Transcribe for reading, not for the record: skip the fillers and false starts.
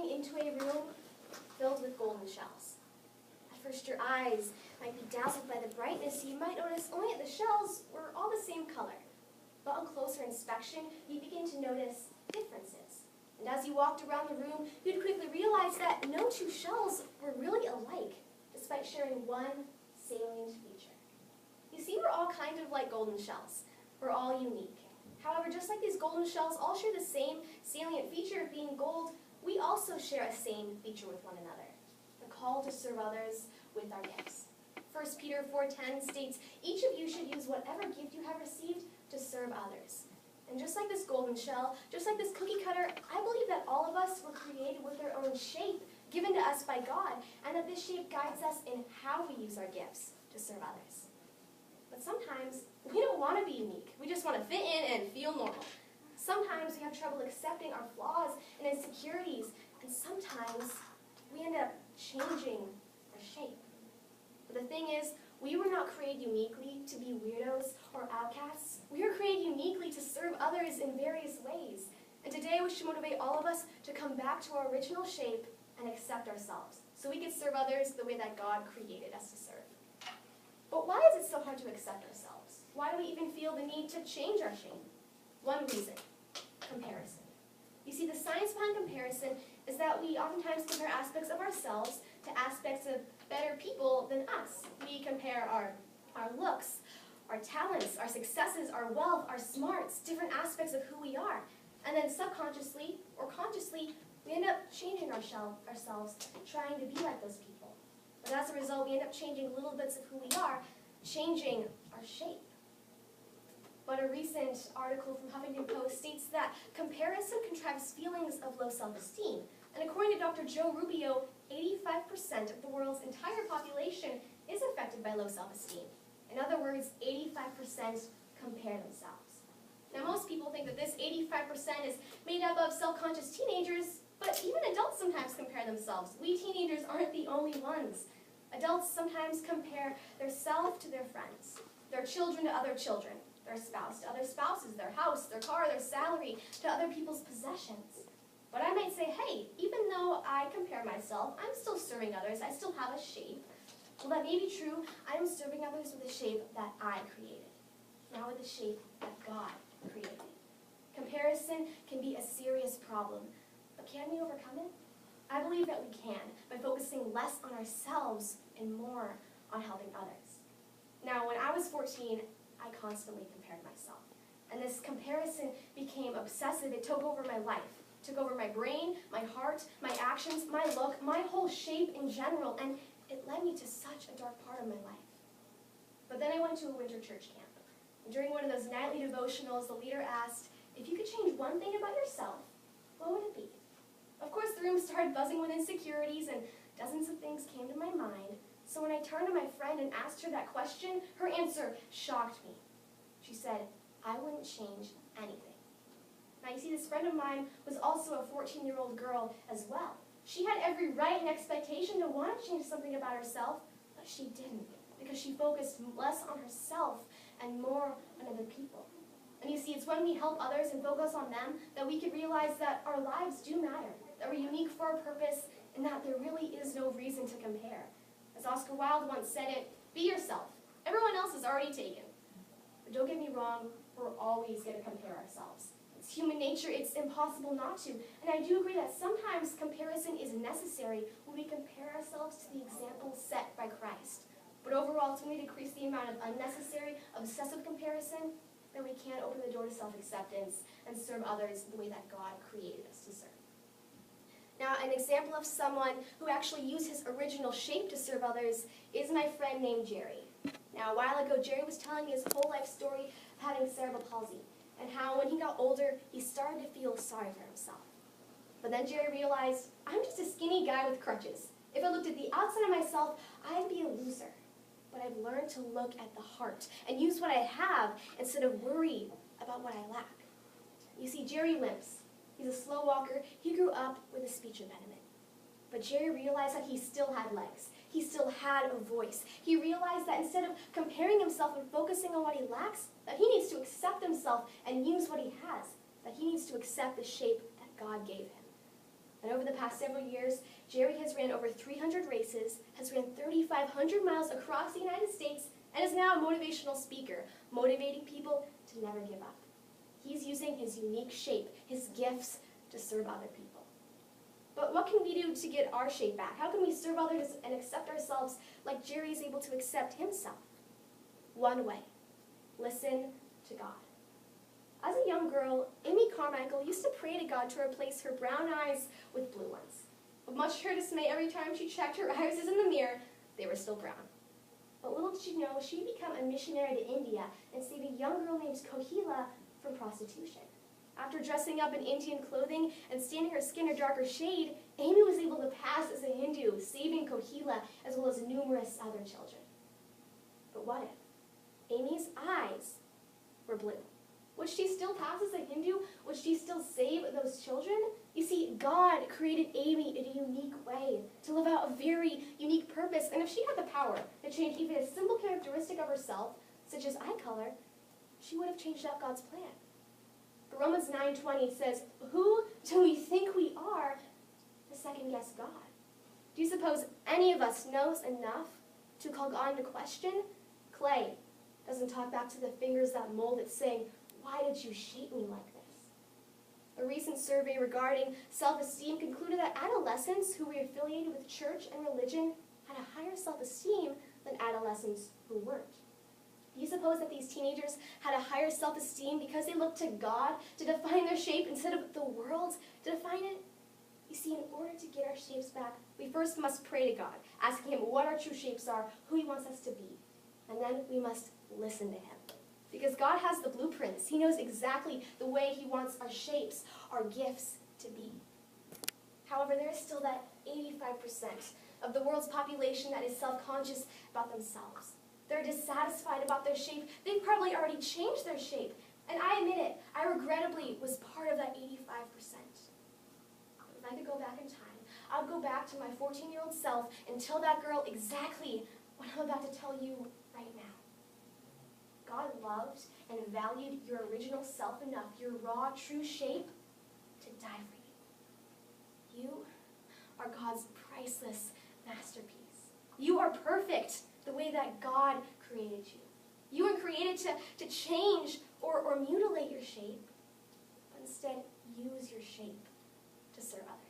walking into a room filled with golden shells. At first, your eyes might be dazzled by the brightness. You might notice only that the shells were all the same color. But on closer inspection, you begin to notice differences. And as you walked around the room, you'd quickly realize that no two shells were really alike, despite sharing one salient feature. You see, we're all kind of like golden shells. We're all unique. However, just like these golden shells all share the same salient feature of being gold, we also share a same feature with one another: the call to serve others with our gifts. 1 Peter 4:10 states, "Each of you should use whatever gift you have received to serve others." And just like this golden shell, just like this cookie cutter, I believe that all of us were created with their own shape given to us by God, and that this shape guides us in how we use our gifts to serve others. But sometimes we don't want to be unique. We just want to fit in and feel normal. Sometimes we have trouble accepting our flaws and insecurities, and sometimes we end up changing our shape. But the thing is, we were not created uniquely to be weirdos or outcasts. We were created uniquely to serve others in various ways. And today we should motivate all of us to come back to our original shape and accept ourselves, so we can serve others the way that God created us to serve. But why is it so hard to accept ourselves? Why do we even feel the need to change our shape? One reason: comparison. You see, the science behind comparison is that we oftentimes compare aspects of ourselves to aspects of better people than us. We compare our looks, our talents, our successes, our wealth, our smarts, different aspects of who we are. And then subconsciously or consciously, we end up changing ourselves, trying to be like those people. But as a result, we end up changing little bits of who we are, changing our shape. But a recent article from Huffington Post states that comparison contrives feelings of low self-esteem. And according to Dr. Joe Rubio, 85% of the world's entire population is affected by low self-esteem. In other words, 85% compare themselves. Now, most people think that this 85% is made up of self-conscious teenagers, but even adults sometimes compare themselves. We teenagers aren't the only ones. Adults sometimes compare their self to their friends, their children to other children, their spouse to other spouses, their house, their car, their salary, to other people's possessions. But I might say, hey, even though I compare myself, I'm still serving others. I still have a shape. Well, that may be true. I am serving others with a shape that I created, not with a shape that God created. Comparison can be a serious problem, but can we overcome it? I believe that we can by focusing less on ourselves and more on helping others. Now, when I was 14, I constantly compared myself. And this comparison became obsessive. It took over my life. Took over my brain, my heart, my actions, my look, my whole shape in general, and it led me to such a dark part of my life. But then I went to a winter church camp. And during one of those nightly devotionals, the leader asked, if you could change one thing about yourself, what would it be? Of course, the room started buzzing with insecurities, and dozens of things came to my mind. So when I turned to my friend and asked her that question, her answer shocked me. She said, I wouldn't change anything. Now, you see, this friend of mine was also a 14-year-old girl as well. She had every right and expectation to want to change something about herself, but she didn't, because she focused less on herself and more on other people. And you see, it's when we help others and focus on them that we can realize that our lives do matter, that we're unique for a purpose, and that there really is no reason to compare. As Oscar Wilde once said it, be yourself. Everyone else is already taken. But don't get me wrong, we're always going to compare ourselves. It's human nature, it's impossible not to. And I do agree that sometimes comparison is necessary when we compare ourselves to the example set by Christ. But overall, it's when we decrease the amount of unnecessary, obsessive comparison, that we can't open the door to self-acceptance and serve others the way that God created us to serve. Now, an example of someone who actually used his original shape to serve others is my friend named Jerry. Now, a while ago, Jerry was telling his whole life story of having cerebral palsy, and how when he got older, he started to feel sorry for himself. But then Jerry realized, I'm just a skinny guy with crutches. If I looked at the outside of myself, I'd be a loser. But I've learned to look at the heart and use what I have instead of worry about what I lack. You see, Jerry limps. He's a slow walker. He grew up with a speech impediment. But Jerry realized that he still had legs. He still had a voice. He realized that instead of comparing himself and focusing on what he lacks, that he needs to accept himself and use what he has, that he needs to accept the shape that God gave him. And over the past several years, Jerry has ran over 300 races, has ran 3,500 miles across the United States, and is now a motivational speaker, motivating people to never give up. He's using his unique shape, his gifts, to serve other people. But what can we do to get our shape back? How can we serve others and accept ourselves like Jerry is able to accept himself? One way: listen to God. As a young girl, Amy Carmichael used to pray to God to replace her brown eyes with blue ones. But much to her dismay, every time she checked her eyes in the mirror, they were still brown. But little did she know, she'd become a missionary to India and save a young girl named Kohila from prostitution. After dressing up in Indian clothing and staining her skin a darker shade, Amy was able to pass as a Hindu, saving Kohila as well as numerous other children. But what if Amy's eyes were blue? Would she still pass as a Hindu? Would she still save those children? You see, God created Amy in a unique way to live out a very unique purpose. And if she had the power to change even a simple characteristic of herself, such as eye color, she would have changed out God's plan. But Romans 9:20 says, "Who do we think we are to second-guess God?" Do you suppose any of us knows enough to call God into question? Clay doesn't talk back to the fingers that mold it, saying, "Why did you shape me like this?" A recent survey regarding self-esteem concluded that adolescents who were affiliated with church and religion had a higher self-esteem than adolescents who weren't. Do you suppose that these teenagers had a higher self-esteem because they looked to God to define their shape instead of the world to define it? You see, in order to get our shapes back, we first must pray to God, asking Him what our true shapes are, who He wants us to be. And then we must listen to Him. Because God has the blueprints. He knows exactly the way He wants our shapes, our gifts to be. However, there is still that 85% of the world's population that is self-conscious about themselves. They're dissatisfied about their shape. They've probably already changed their shape. And I admit it, I regrettably was part of that 85%. If I could go back in time, I would go back to my 14-year-old self and tell that girl exactly what I'm about to tell you right now. God loved and valued your original self enough, your raw, true shape, to die for you. You are God's priceless masterpiece. You are perfect the way that God created you. You were created to change or mutilate your shape, but instead use your shape to serve others.